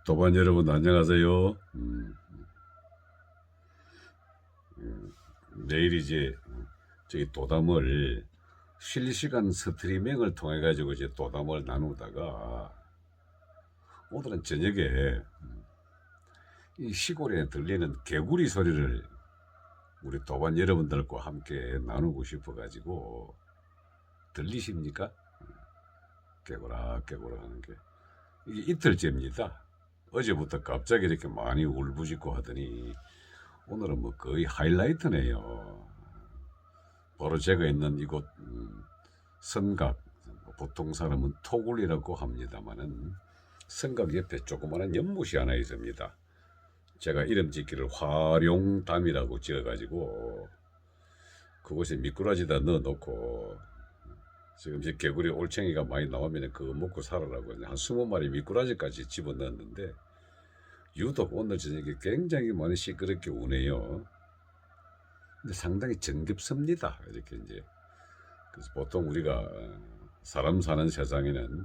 도반 여러분 안녕하세요. 내일 이제 저희 도담을 실시간 스트리밍을 통해 가지고 이제 도담을 나누다가 오늘은 저녁에 이 시골에 들리는 개구리 소리를 우리 도반 여러분들과 함께 나누고 싶어 가지고 들리십니까? 깨고라 깨고라 하는 게 이게 이틀째입니다. 어제부터 갑자기 이렇게 많이 울부짖고 하더니 오늘은 뭐 거의 하이라이트네요. 바로 제가 있는 이곳 선각, 보통 사람은 토굴이라고 합니다만은 선각 옆에 조그마한 연못이 하나 있습니다. 제가 이름 짓기를 화룡담이라고 지어가지고 그곳에 미꾸라지다 넣어놓고 지금 이제 개구리 올챙이가 많이 나오면 그거 먹고 살아라고 한 20마리 미꾸라지까지 집어넣었는데 유독 오늘 저녁에 굉장히 많이 시끄럽게 우네요. 근데 상당히 정겹습니다. 이렇게 이제 그래서 보통 우리가 사람 사는 세상에는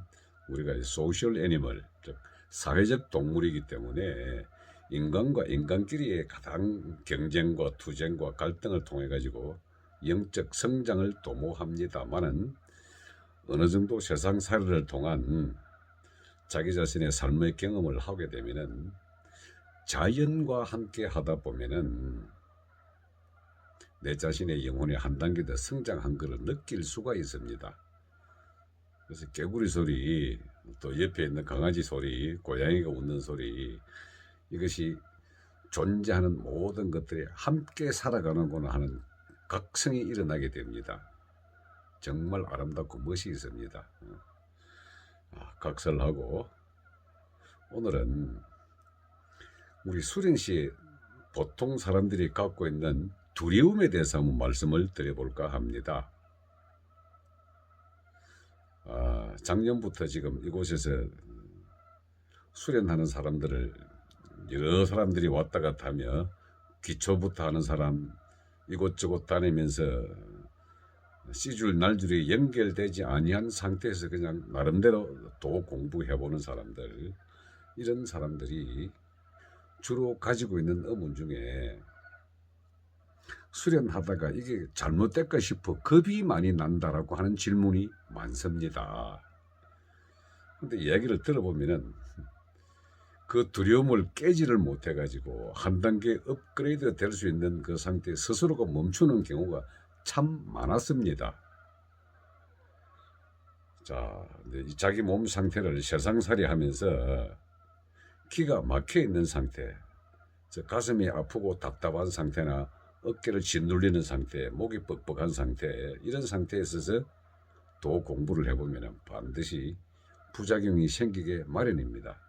우리가 소셜 애니멀, 즉 사회적 동물이기 때문에 인간과 인간끼리의 가장 경쟁과 투쟁과 갈등을 통해 가지고 영적 성장을 도모합니다만은 어느 정도 세상 살이를 통한 자기 자신의 삶의 경험을 하게 되면은 자연과 함께 하다 보면은 내 자신의 영혼이 한 단계 더 성장한 것을 느낄 수가 있습니다. 그래서 개구리 소리, 또 옆에 있는 강아지 소리, 고양이가 웃는 소리, 이것이 존재하는 모든 것들이 함께 살아가는구나 하는 각성이 일어나게 됩니다. 정말 아름답고 멋이 있습니다. 각설하고 오늘은 우리 수련시에 보통 사람들이 갖고 있는 두려움에 대해서 한번 말씀을 드려볼까 합니다. 작년부터 지금 이곳에서 수련하는 사람들을 여러 사람들이 왔다 갔다 하며 기초부터 하는 사람 이곳저곳 다니면서 씨줄 날줄이 연결되지 아니한 상태에서 그냥 나름대로 도 공부해보는 사람들, 이런 사람들이 주로 가지고 있는 의문 중에 수련하다가 이게 잘못될까 싶어 겁이 많이 난다라고 하는 질문이 많습니다. 근데 이야기를 들어보면은 그 두려움을 깨지를 못해가지고 한 단계 업그레이드 될 수 있는 그 상태에 스스로가 멈추는 경우가 참 많았습니다. 자, 자기 몸 상태를 세상살이 하면서 기가 막혀 있는 상태, 가슴이 아프고 답답한 상태나 어깨를 짓눌리는 상태, 목이 뻑뻑한 상태, 이런 상태에 있어서 도 공부를 해보면 반드시 부작용이 생기게 마련입니다.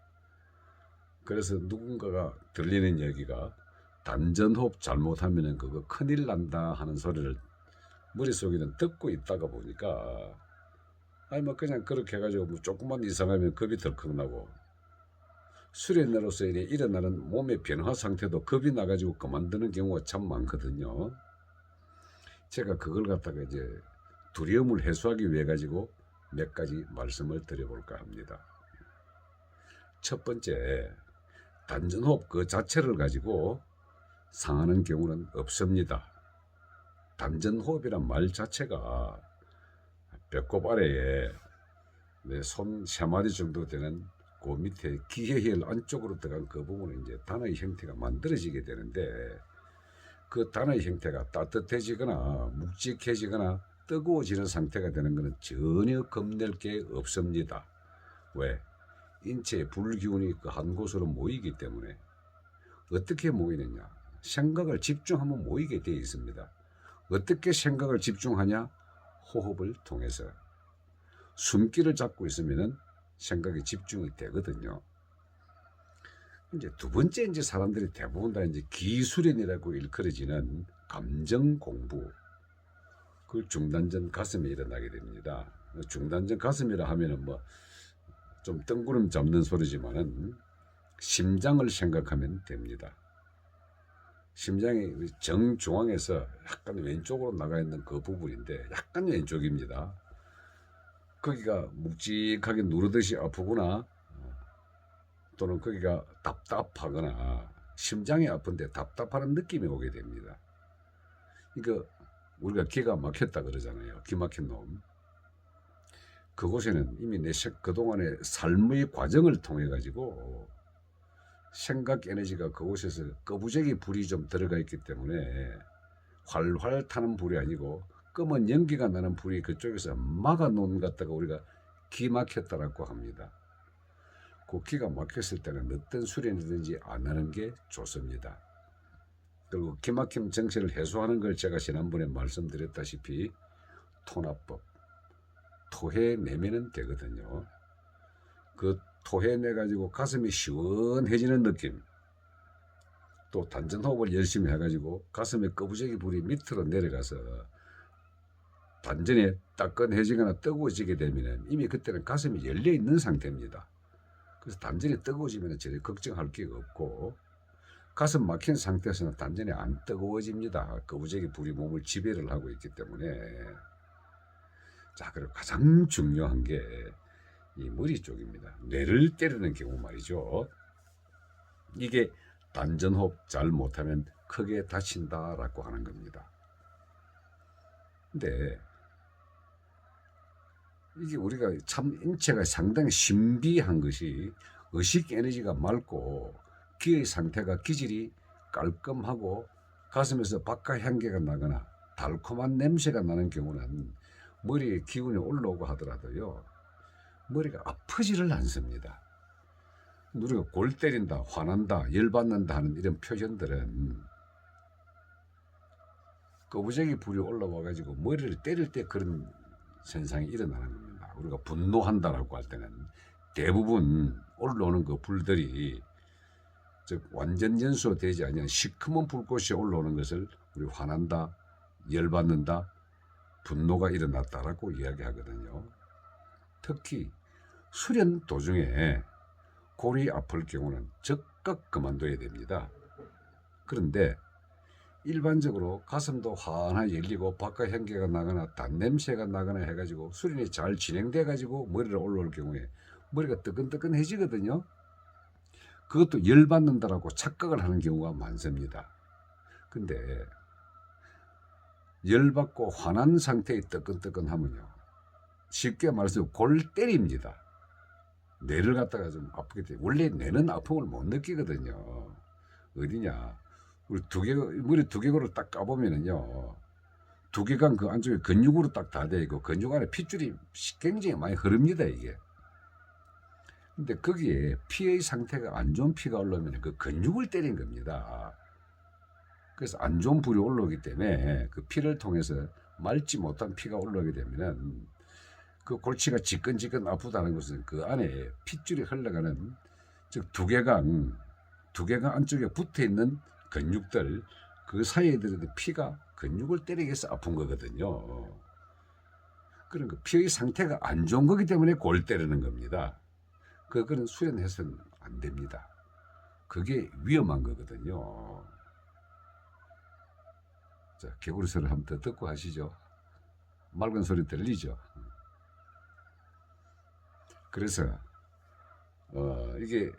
그래서 누군가가 들리는 얘기가 단전호흡 잘못하면 그거 큰일 난다 하는 소리를 머릿속에는 듣고 있다가 보니까 아니 뭐 그냥 그렇게 해가지고 뭐 조금만 이상하면 겁이 덜컥 나고 수련으로서 일어나는 몸의 변화 상태도 겁이 나가지고 그만두는 경우가 참 많거든요. 제가 그걸 갖다가 이제 두려움을 해소하기 위해 가지고 몇 가지 말씀을 드려볼까 합니다. 첫 번째, 단전호흡 그 자체를 가지고 상하는 경우는 없습니다. 단전호흡이란 말 자체가 배꼽 아래에 내 손 3마디 정도 되는 그 밑에 기회혈 안쪽으로 들어간 그 부분은 이제 단의 형태가 만들어지게 되는데 그 단의 형태가 따뜻해지거나 묵직해지거나 뜨거워지는 상태가 되는 것은 전혀 겁낼 게 없습니다. 왜? 인체의 불기운이 그 한 곳으로 모이기 때문에. 어떻게 모이느냐? 생각을 집중하면 모이게 되어 있습니다. 어떻게 생각을 집중하냐? 호흡을 통해서. 숨기를 잡고 있으면 생각이 집중이 되거든요. 이제 두 번째 이제 사람들이 대부분 다 이제 기수련이라고 일컬어지는 감정 공부. 그 중단전 가슴에 일어나게 됩니다. 중단전 가슴이라 하면은 뭐 좀 뜬구름 잡는 소리지만은 심장을 생각하면 됩니다. 심장이 정중앙에서 약간 왼쪽으로 나가 있는 그 부분인데 약간 왼쪽입니다. 거기가 묵직하게 누르듯이 아프구나. 또는 거기가 답답하거나 심장이 아픈데 답답하는 느낌이 오게 됩니다. 이거 우리가 기가 막혔다 그러잖아요. 기 막힌 놈. 그곳에는 이미 그동안의 삶의 과정을 통해 가지고 생각 에너지가 그곳에서 거부제기 불이 좀 들어가 있기 때문에 활활 타는 불이 아니고 검은 연기가 나는 불이 그쪽에서 막아 놓은 갖다가 우리가 기 막혔다라고 합니다. 그 기가 막혔을 때는 어떤 수련이든지 안 하는 게 좋습니다. 그리고 기막힘 정체를 해소하는 걸 제가 지난번에 말씀드렸다시피 토나법, 토해내면은 되거든요. 그 토해내 가지고 가슴이 시원해지는 느낌, 또 단전호흡을 열심히 해가지고 가슴에 거부제기 불이 밑으로 내려가서 단전에 따끈해지거나 뜨거워지게 되면 이미 그때는 가슴이 열려 있는 상태입니다. 그래서 단전이 뜨거워지면 전혀 걱정할 게 없고, 가슴 막힌 상태에서는 단전이 안 뜨거워집니다. 거부제기 불이 몸을 지배를 하고 있기 때문에. 자, 그리고 가장 중요한 게 이 머리 쪽입니다. 뇌를 때리는 경우 말이죠. 이게 단전호흡 잘 못하면 크게 다친다라고 하는 겁니다. 근데 이게 우리가 참 인체가 상당히 신비한 것이, 의식 에너지가 맑고 기의 상태가 기질이 깔끔하고 가슴에서 박하 향기가 나거나 달콤한 냄새가 나는 경우는 머리에 기운이 올라오고 하더라도요, 머리가 아프지를 않습니다. 우리가 골 때린다, 화난다, 열받는다 하는 이런 표현들은 거부제기 불이 올라와 가지고 머리를 때릴 때 그런 현상이 일어나는 겁니다. 우리가 분노한다라고 할 때는 대부분 올라오는 그 불들이, 즉 완전 연소되지 않은 시커먼 불꽃이 올라오는 것을 우리 화난다, 열받는다, 분노가 일어났다라고 이야기하거든요. 특히 수련 도중에 골이 아플 경우는 즉각 그만둬야 됩니다. 그런데 일반적으로 가슴도 환하게 열리고 바깥 향기가 나거나 단냄새가 나거나 해가지고 수련이 잘 진행돼 가지고 머리를 올라올 경우에 머리가 뜨끈뜨끈해지거든요. 그것도 열받는다라고 착각을 하는 경우가 많습니다. 근데 열받고 화난 상태의 뜨끈뜨끈하면요, 쉽게 말해서 골 때립니다. 뇌를 갖다가 좀 아프게 돼. 원래 뇌는 아픔을 못 느끼거든요. 어디냐? 우리 머리 두개골을 딱 까보면은요, 두개간 그 안쪽에 근육으로 딱 다 돼 있고 근육 안에 핏줄이 굉장히 많이 흐릅니다, 이게. 근데 거기에 피의 상태가 안 좋은 피가 올라오면 그 근육을 때린 겁니다. 그래서 안 좋은 불이 올라오기 때문에 그 피를 통해서 맑지 못한 피가 올라오게 되면은 그 골치가 지끈지끈 아프다는 것은 그 안에 핏줄이 흘러가는, 즉 두개강 안쪽에 붙어 있는 근육들, 그 사이에 들어있는 피가 근육을 때리기 위해서 아픈 거거든요. 그러니까 피의 상태가 안 좋은 거기 때문에 골 때리는 겁니다. 그거는 수련해서는 안 됩니다. 그게 위험한 거거든요. 자, 개구리 소리 한번 더 듣고 하시죠. 맑은 소리 들리죠? 그래서 이게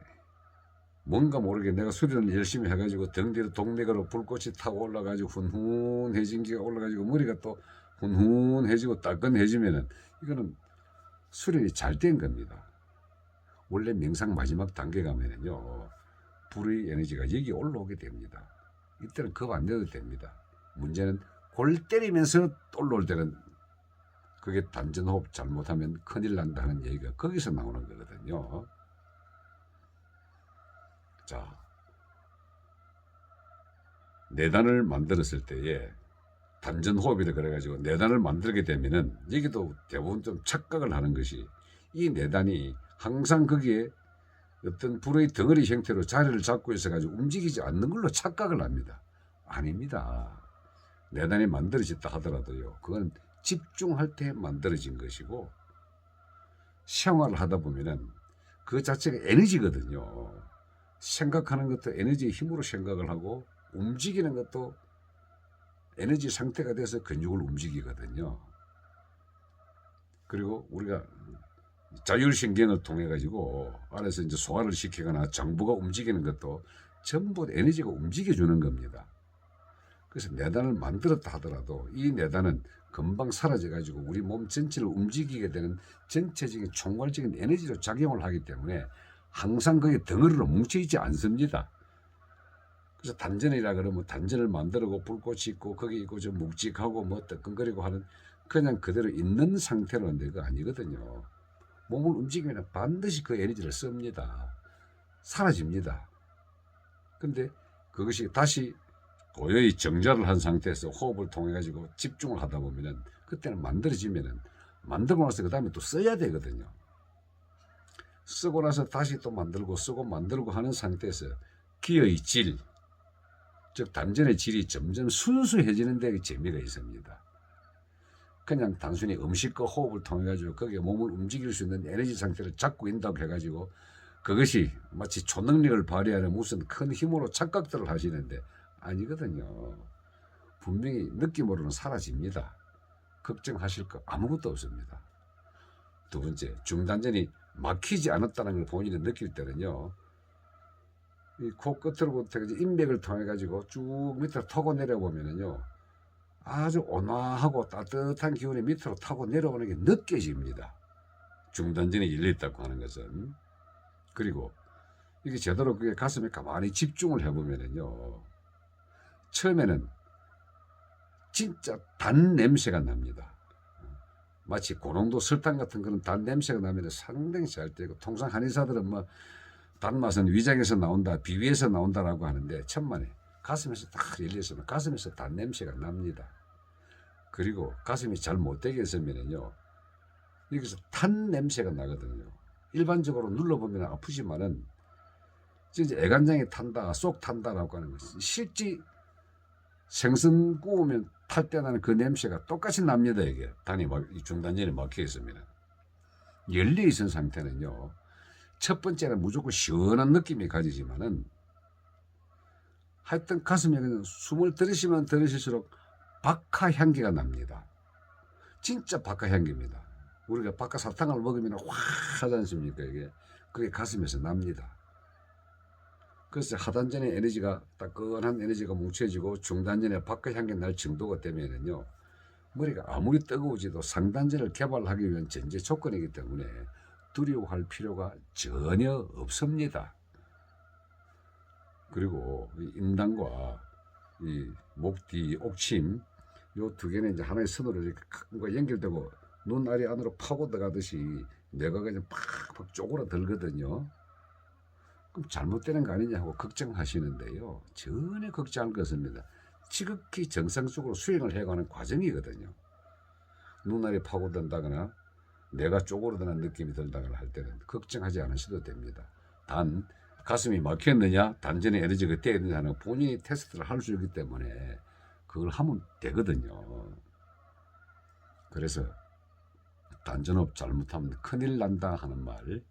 뭔가 모르게 내가 수련을 열심히 해가지고 등 뒤로 동맥으로 불꽃이 타고 올라가지고 훈훈해진 기가 올라가지고 머리가 또 훈훈해지고 따끈해지면은 이거는 수련이 잘 된 겁니다. 원래 명상 마지막 단계 가면은요, 불의 에너지가 여기 올라오게 됩니다. 이때는 겁 안 내도 됩니다. 문제는 골 때리면서 올라올 때는 그게 단전호흡 잘못하면 큰일 난다는 얘기가 거기서 나오는 거거든요. 자, 내단을 만들었을 때에 단전호흡이라 그래가지고 내단을 만들게 되면은 여기도 대부분 좀 착각을 하는 것이, 이 내단이 항상 거기에 어떤 불의 덩어리 형태로 자리를 잡고 있어가지고 움직이지 않는 걸로 착각을 합니다. 아닙니다. 내단이 만들어졌다 하더라도요, 그건 집중할 때 만들어진 것이고, 생활을 하다 보면은 그 자체가 에너지거든요. 생각하는 것도 에너지의 힘으로 생각을 하고, 움직이는 것도 에너지 상태가 돼서 근육을 움직이거든요. 그리고 우리가 자율신경을 통해 가지고 안에서 이제 소화를 시키거나 장부가 움직이는 것도 전부 에너지가 움직여주는 겁니다. 그래서 내단을 만들었다 하더라도 이 내단은 금방 사라져 가지고 우리 몸 전체를 움직이게 되는 전체적인 총괄적인 에너지로 작용을 하기 때문에 항상 거기 덩어리로 뭉쳐있지 않습니다. 그래서 단전이라 그러면 단전을 만들고 불꽃이 있고 거기 있고 좀 묵직하고 뭐 뜨끈거리고 하는 그냥 그대로 있는 상태로 하는 거 아니거든요. 몸을 움직이면 반드시 그 에너지를 씁니다. 사라집니다. 근데 그것이 다시 고요히 정자를 한 상태에서 호흡을 통해 가지고 집중을 하다 보면은 그때는 만들어지면은 만들고 나서 그 다음에 또 써야 되거든요. 쓰고 나서 다시 또 만들고 쓰고 만들고 하는 상태에서 기의 질, 즉 단전의 질이 점점 순수해지는 데 재미가 있습니다. 그냥 단순히 음식과 호흡을 통해 가지고 거기에 몸을 움직일 수 있는 에너지 상태를 잡고 있다고 해가지고 그것이 마치 초능력을 발휘하는 무슨 큰 힘으로 착각들을 하시는데 아니거든요. 분명히 느낌으로는 사라집니다. 걱정하실 거 아무것도 없습니다. 두 번째, 중단전이 막히지 않았다는 걸 본인이 느낄 때는요. 이 코끝으로부터 인맥을 통해 가지고 쭉 밑으로 타고 내려보면은요. 아주 온화하고 따뜻한 기운이 밑으로 타고 내려오는 게 느껴집니다. 중단전이 열려있다고 하는 것은. 그리고 이게 제대로 그게 가슴에 가만히 집중을 해보면은요. 처음에는 진짜 단 냄새가 납니다. 마치 고농도 설탕 같은 그런 단 냄새가 나면 상당히 잘 되고, 통상 한의사들은 뭐 단맛은 위장에서 나온다, 비위에서 나온다라고 하는데 천만에 가슴에서 딱 열려있으면 가슴에서 단 냄새가 납니다. 그리고 가슴이 잘 못되게 했으면요, 여기서 탄 냄새가 나거든요. 일반적으로 눌러보면 아프지만은 진짜 애간장이 탄다, 쏙 탄다라고 하는 것은 실제 생선 구우면 탈 때 나는 그 냄새가 똑같이 납니다. 이게 단이 중단전이 막혀 있으면 열려 있은 상태는요. 첫 번째는 무조건 시원한 느낌이 가지지만은 하여튼 가슴에 그냥 숨을 들이쉬면 들이쉴수록 박하 향기가 납니다. 진짜 박하 향기입니다. 우리가 박하 사탕을 먹으면 확 하지 않습니까? 이게 그게 가슴에서 납니다. 그래서 하단전의 에너지가 따끈한 에너지가 뭉쳐지고 중단전에 박하 향기 날 정도가 되면은요, 머리가 아무리 뜨거워지도 상단전을 개발하기 위한 전제 조건이기 때문에 두려워할 필요가 전혀 없습니다. 그리고 이 인단과 이 목 뒤 옥침 요 두 개는 이제 하나의 선으로 이렇게 연결되고 눈알이 안으로 파고 들어가듯이 뇌가 그냥 팍팍 쪼그라들거든요. 그럼 잘못되는 거 아니냐 하고 걱정하시는데요. 전혀 걱정할 것 없습니다. 지극히 정상적으로 수행을 해가는 과정이거든요. 눈알이 파고든다거나 뇌가 쪼그라드는 느낌이 들다거나 할 때는 걱정하지 않으셔도 됩니다. 단 가슴이 막혔느냐, 단전의 에너지가 어떻게 되느냐 하는 본인이 테스트를 할 수 있기 때문에 그걸 하면 되거든요. 그래서 단전호흡 잘못하면 큰일 난다 하는 말,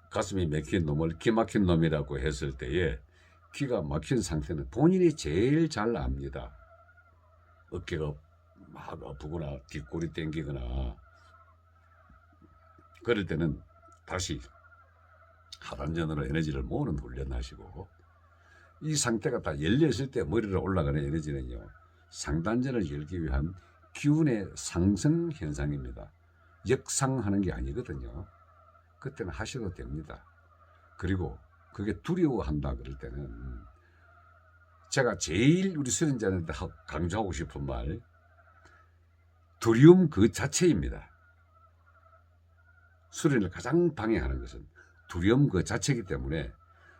가슴이 막힌 놈을 기 막힌 놈이라고 했을 때에 기가 막힌 상태는 본인이 제일 잘 압니다. 어깨가 막 아프거나 뒷골이 땡기거나 그럴 때는 다시 하단전으로 에너지를 모으는 훈련하시고, 이 상태가 다 열렸을 때 머리로 올라가는 에너지는요, 상단전을 열기 위한 기운의 상승 현상입니다. 역상하는 게 아니거든요. 그때는 하셔도 됩니다. 그리고 그게 두려워한다 그럴 때는 제가 제일 우리 수련자한테 강조하고 싶은 말, 두려움 그 자체입니다. 수련을 가장 방해하는 것은 두려움 그 자체이기 때문에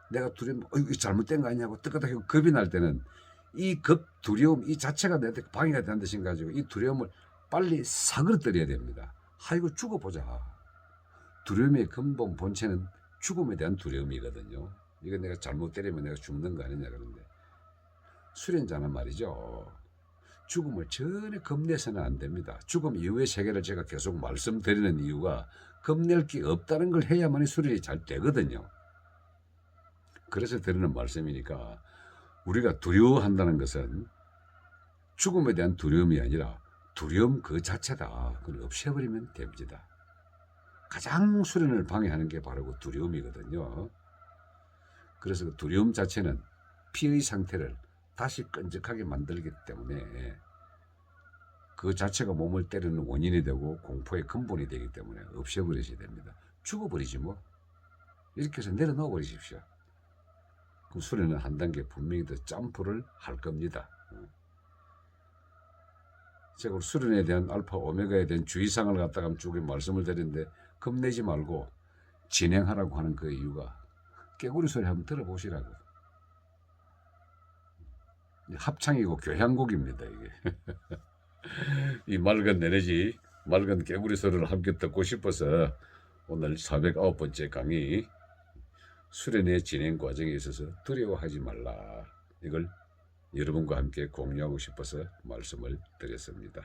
내가 두려움, 이거 잘못된 거 아니냐고 뜨끈하게 겁이 날 때는 이 두려움 이 자체가 내한테 방해가 된다는 뜻인 가지고 이 두려움을 빨리 사그러뜨려야 됩니다. 이거 죽어보자. 두려움의 근본 본체는 죽음에 대한 두려움이거든요. 이거 내가 잘못 때리면 내가 죽는 거 아니냐 그런데, 수련자는 말이죠, 죽음을 전혀 겁내서는 안 됩니다. 죽음 이후의 세계를 제가 계속 말씀드리는 이유가 겁낼 게 없다는 걸 해야만이 수련이 잘 되거든요. 그래서 드리는 말씀이니까, 우리가 두려워한다는 것은 죽음에 대한 두려움이 아니라 두려움 그 자체다. 그걸 없애버리면 됩니다. 가장 수련을 방해하는 게 바로 그 두려움이거든요. 그래서 그 두려움 자체는 피의 상태를 다시 끈적하게 만들기 때문에 그 자체가 몸을 때리는 원인이 되고 공포의 근본이 되기 때문에 없애버리셔야 됩니다. 죽어버리지 뭐. 이렇게 해서 내려놓아 버리십시오. 그럼 수련은 한 단계 분명히 더 점프를 할 겁니다. 제가 수련에 대한 알파 오메가에 대한 주의사항을 갖다가 쭉 말씀을 드리는데 겁내지 말고 진행하라고 하는 그 이유가 깨구리 소리 한번 들어보시라고. 합창이고 교향곡입니다 이게. 이 맑은 에너지, 맑은 깨구리 소리를 함께 듣고 싶어서 오늘 409번째 강의 수련의 진행 과정에 있어서 두려워하지 말라. 이걸 여러분과 함께 공유하고 싶어서 말씀을 드렸습니다.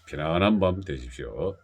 편안한 밤 되십시오.